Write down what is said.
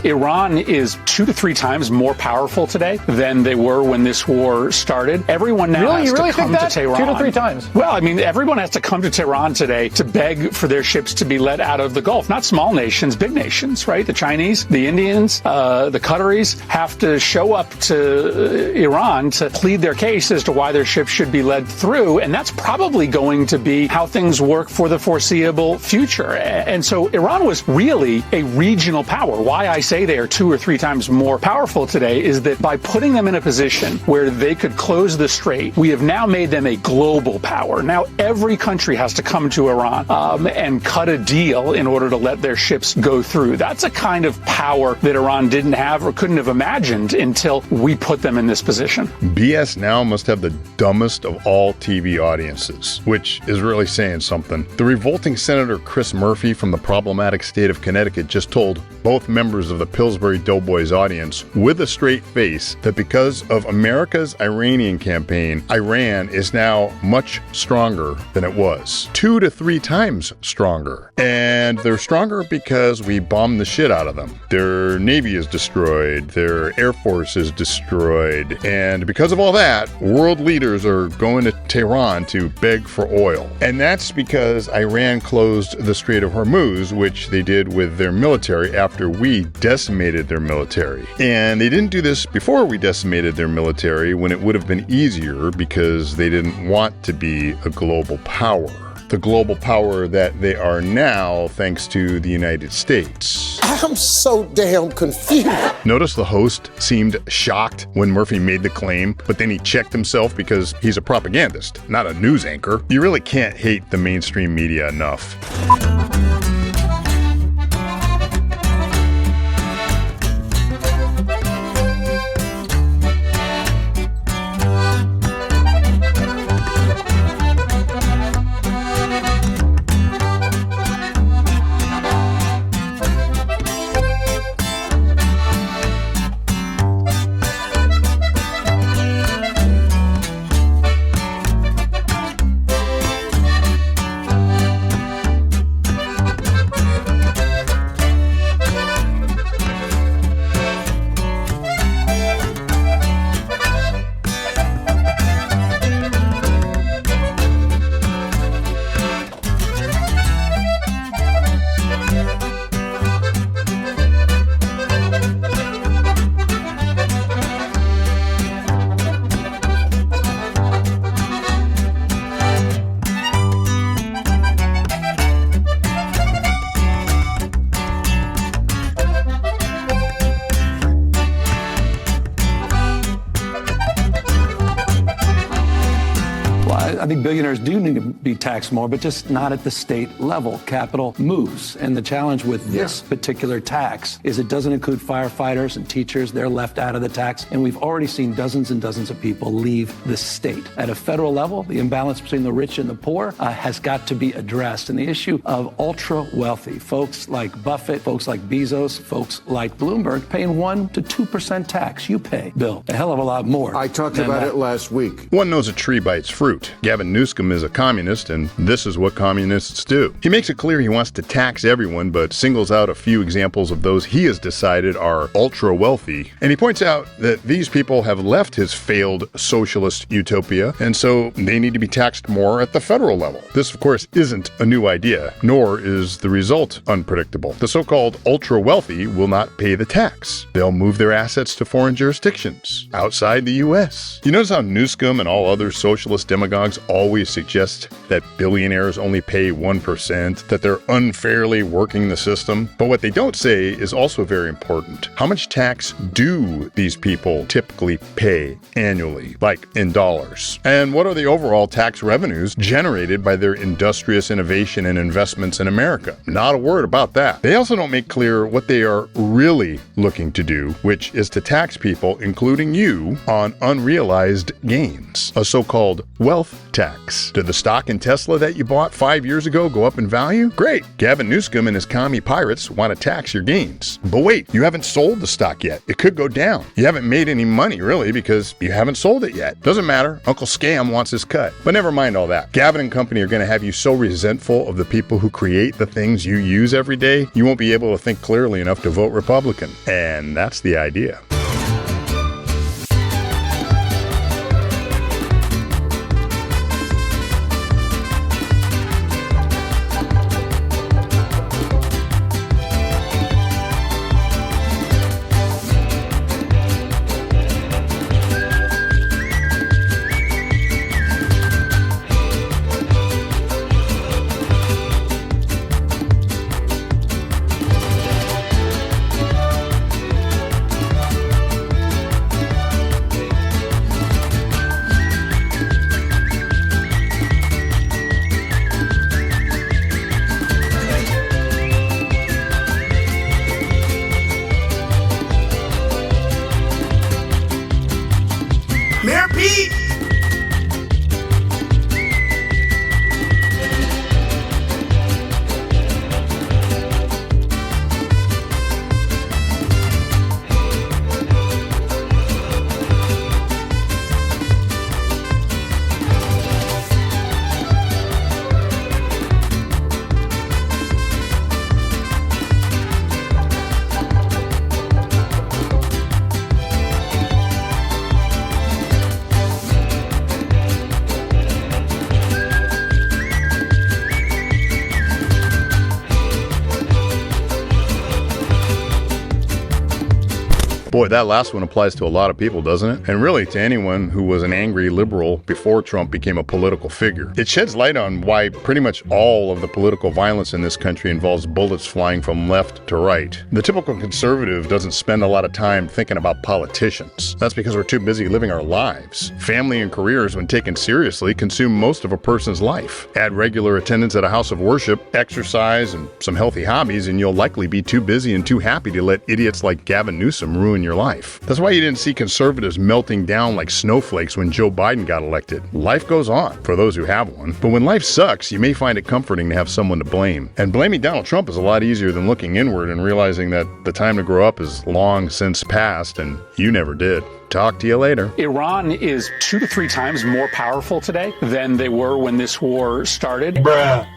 Iran is 2 to 3 times more powerful today than they were when this war started. Everyone now has to come to Tehran. 2 to 3 times? Well, I mean, everyone has to come to Tehran today to beg for their ships to be let out of the Gulf. Not small nations, big nations, right? The Chinese, the Indians, the Qataris have to show up to Iran to plead their case as to why their ships should be led through. And that's probably going to be how things work for the foreseeable future. And so Iran was really a regional power. Why I say they are 2 or 3 times more powerful today is that by putting them in a position where they could close the strait, we have now made them a global power. Now every country has to come to Iran and cut a deal in order to let their ships go through. That's a kind of power that Iran didn't have or couldn't have imagined until we put them in this position. BS Now must have the dumbest of all TV audiences, which is really saying something. The revolting Senator Chris Murphy from the problematic state of Connecticut just told both members of the Pillsbury Doughboys audience with a straight face that because of America's Iranian campaign, Iran is now much stronger than it was. 2 to 3 times stronger. And they're stronger because we bombed the shit out of them. Their navy is destroyed. Their air force is destroyed. And because of all that, world leaders are going to Tehran to beg for oil. And that's because Iran closed the Strait of Hormuz, which they did with their military after we decimated their military. And they didn't do this before we decimated their military when it would have been easier because they didn't want to be a global power. The global power that they are now thanks to the United States. I'm so damn confused. Notice the host seemed shocked when Murphy made the claim, but then he checked himself because he's a propagandist, not a news anchor. You really can't hate the mainstream media enough. I think billionaires do need to be taxed more, but just not at the state level. Capital moves. And the challenge with this particular tax is it doesn't include firefighters and teachers. They're left out of the tax. And we've already seen dozens and dozens of people leave the state. At a federal level, the imbalance between the rich and the poor has got to be addressed. And the issue of ultra wealthy, folks like Buffett, folks like Bezos, folks like Bloomberg, paying 1% to 2% tax. You pay, Bill, a hell of a lot more. I talked about it last week. One knows a tree by its fruit. Gavin Newsom is a communist, and this is what communists do. He makes it clear he wants to tax everyone, but singles out a few examples of those he has decided are ultra wealthy. And he points out that these people have left his failed socialist utopia, and so they need to be taxed more at the federal level. This, of course, isn't a new idea, nor is the result unpredictable. The so-called ultra wealthy will not pay the tax. They'll move their assets to foreign jurisdictions outside the U.S. You notice how Newsom and all other socialist demagogues always suggest that billionaires only pay 1%, that they're unfairly working the system? But what they don't say is also very important. How much tax do these people typically pay annually, like in dollars? And what are the overall tax revenues generated by their industrious innovation and investments in America? Not a word about that. They also don't make clear what they are really looking to do, which is to tax people, including you, on unrealized gains, a so-called wealth tax. tax. Did the stock in Tesla that you bought 5 years ago go up in value? Great. Gavin Newsom and his commie pirates want to tax your gains. But wait, you haven't sold the stock yet. It could go down. You haven't made any money, really, because you haven't sold it yet. Doesn't matter. Uncle Scam wants his cut. But never mind all that. Gavin and company are going to have you so resentful of the people who create the things you use every day, you won't be able to think clearly enough to vote Republican. And that's the idea. Mayor Pete! Boy, that last one applies to a lot of people, doesn't it? And really to anyone who was an angry liberal before Trump became a political figure. It sheds light on why pretty much all of the political violence in this country involves bullets flying from left to right. The typical conservative doesn't spend a lot of time thinking about politicians. That's because we're too busy living our lives. Family and careers, when taken seriously, consume most of a person's life. Add regular attendance at a house of worship, exercise, and some healthy hobbies, and you'll likely be too busy and too happy to let idiots like Gavin Newsom ruin your life. That's why you didn't see conservatives melting down like snowflakes when Joe Biden got elected. Life goes on, for those who have one. But when life sucks, you may find it comforting to have someone to blame. And blaming Donald Trump is a lot easier than looking inward and realizing that the time to grow up is long since past, and you never did. Talk to you later. Iran is 2 to 3 times more powerful today than they were when this war started. Bruh.